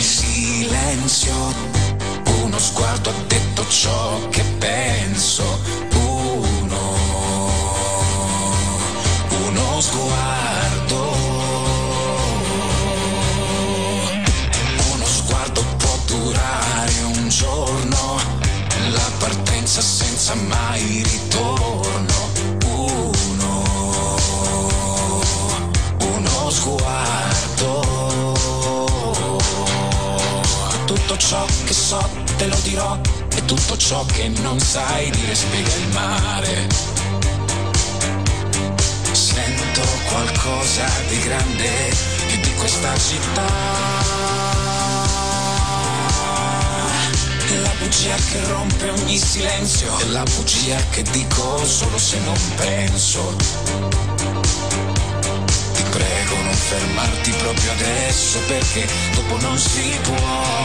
ogni silenzio, uno sguardo ha detto ciò che penso. Uno sguardo, uno sguardo può durare un giorno, la partenza senza mai ritorno. Uno sguardo. Tutto ciò che so te lo dirò, e tutto ciò che non sai dire spiega il mare. Sento qualcosa di grande, più di questa città. È la bugia che rompe ogni silenzio, è la bugia che dico solo se non penso. Ti prego non fermarti proprio adesso, perché dopo non si può.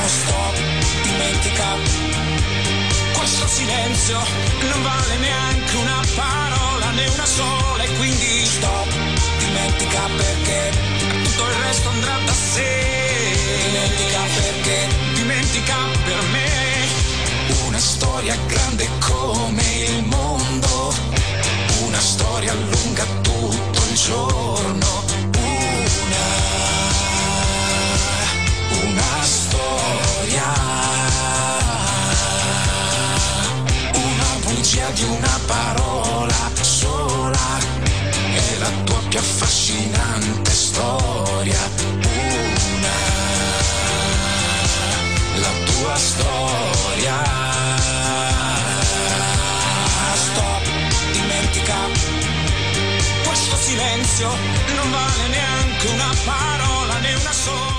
Stop, dimentica. Questo silenzio non vale neanche una parola, né una sola, e quindi stop, dimentica, perché tutto il resto andrà da sé. Dimentica, perché dimentica per me. Una storia grande come il mondo, una storia lunga tutto il giorno. Una storia. Di una parola sola, è la tua più affascinante storia. La tua storia. Stop, dimentica. Questo silenzio non vale neanche una parola, né una sola.